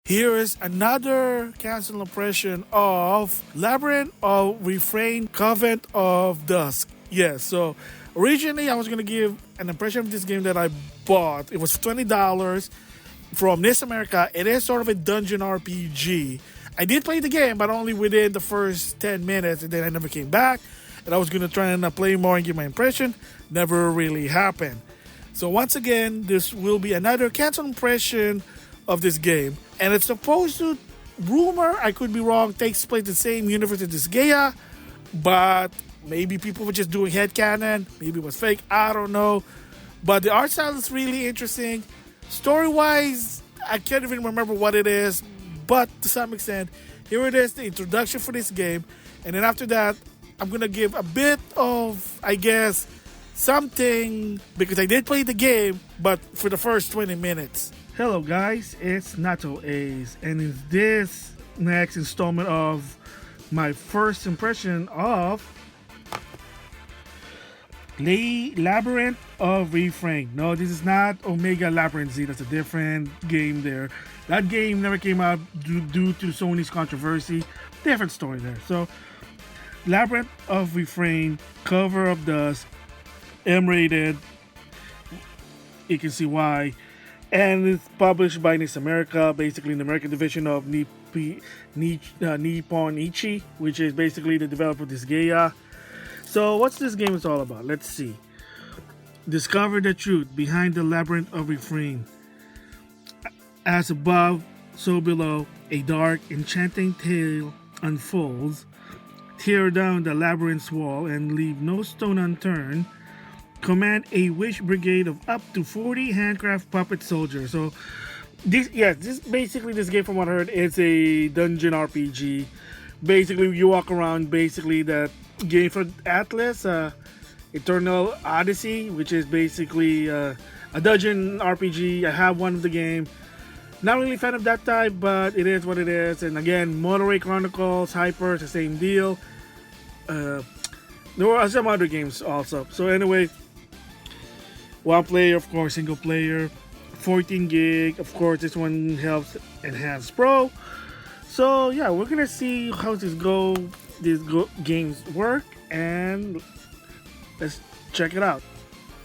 Here is another cancel impression of Labyrinth of Refrain, Coven of Dusk. Yes, so originally I was going to give an impression of this game that I bought. It was $20 from NautoAis America. It is sort of a dungeon RPG. I did play the game, but only within the first 10 minutes, and then I never came back. And I was going to try and play more and give my impression. Never really happened. So once again, this will be another cancel impression of this game. And it's supposed to, rumor, I could be wrong, takes place in the same universe as this Gaia. But maybe people were just doing headcanon. Maybe it was fake. I don't know. But the art style is really interesting. Story-wise, I can't even remember what it is. But to some extent, here it is, the introduction for this game. And then after that, I'm going to give a bit of, I guess, something, because I did play the game, but for the first 20 minutes. Hello guys, it's NautoAis, and in this next installment of my first impression of Labyrinth of Refrain. No, this is not Omega Labyrinth Z, that's a different game there. That game never came out due to Sony's controversy. Different story there. So, Labyrinth of Refrain, Cover of Dusk, M-rated. You can see why. And it's published by NautoAis America, basically the American division of Nippon Ichi, which is basically the developer of this Gaia. So what's this game is all about? Let's see. Discover the truth behind the Labyrinth of Refrain. As above, so below, a dark, enchanting tale unfolds. Tear down the labyrinth's wall and leave no stone unturned. Command a wish brigade of up to 40 handcraft puppet soldiers. So, this game, from what I heard, is a dungeon RPG. Basically, you walk around. Basically, that game for Atlas, Eternal Odyssey, which is basically a dungeon RPG. I have one of the game. Not really a fan of that type, but it is what it is. And again, Motorway Chronicles, Hyper, it's the same deal. There were some other games also. So anyway, one player, of course, single player, 14 gig. Of course, this one helps enhance Pro. So yeah, we're gonna see how these games work, and let's check it out.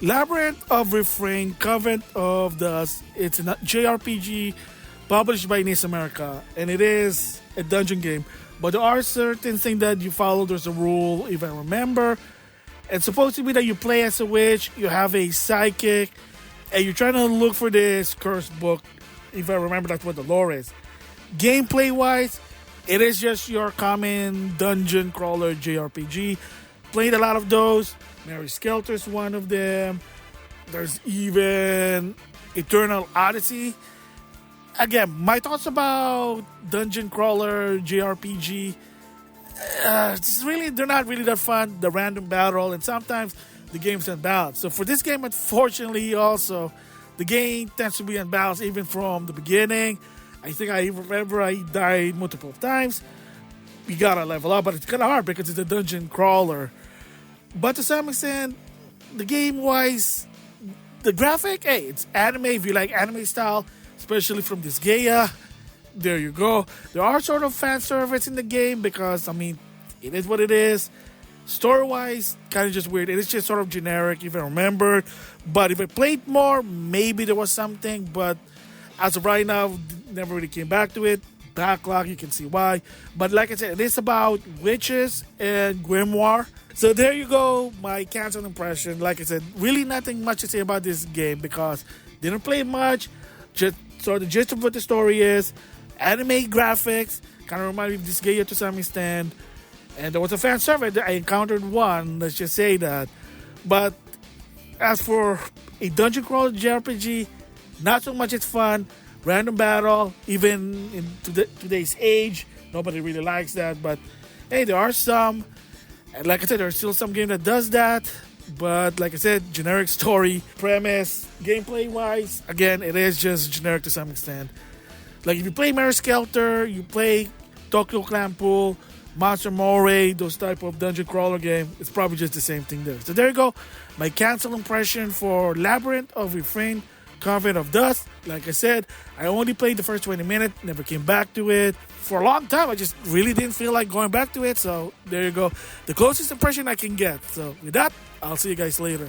Labyrinth of Refrain, Coven of Dusk. It's a JRPG published by NautoAis America, and it is a dungeon game. But there are certain things that you follow. There's a rule, if I remember. It's supposed to be that you play as a witch, you have a psychic, and you're trying to look for this cursed book. If I remember, that's what the lore is. Gameplay-wise, it is just your common dungeon crawler JRPG. Played a lot of those. Mary Skelter's one of them. There's even Eternal Odyssey. Again, my thoughts about dungeon crawler JRPG, they're not really that fun. The random battle, and sometimes the game's unbalanced. So for this game, unfortunately, also the game tends to be unbalanced even from the beginning. I think I remember I died multiple times. You gotta level up, but it's kind of hard because it's a dungeon crawler. But to some extent, the game-wise, the graphic, hey, it's anime. If you like anime style, especially from this Gaia, there you go. There are sort of fan service in the game because, I mean, it is what it is. Story-wise, kind of just weird. It is just sort of generic, if I remember. But if I played more, maybe there was something. But as of right now, never really came back to it. Backlog, you can see why. But like I said, it is about witches and grimoire. So there you go, my cancel impression. Like I said, really nothing much to say about this game because didn't play much. Just so the gist of what the story is, anime graphics, kind of remind me of this game to some extent. And there was a fan survey that I encountered one, let's just say that. But as for a dungeon crawler JRPG, not so much it's fun. Random battle, even in today's age, nobody really likes that. But hey, there are some. And like I said, there's still some game that does that. But like I said, generic story, premise, gameplay-wise, again, it is just generic to some extent. Like if you play Mary Skelter, you play Tokyo Clan Pool, Monster Moray, those type of dungeon crawler game, it's probably just the same thing there. So there you go, my cancel impression for Labyrinth of Refrain, Coven of Dusk. Like I said, I only played the first 20 minutes, never came back to it. For a long time, I just really didn't feel like going back to it. So there you go. The closest impression I can get. So with that, I'll see you guys later.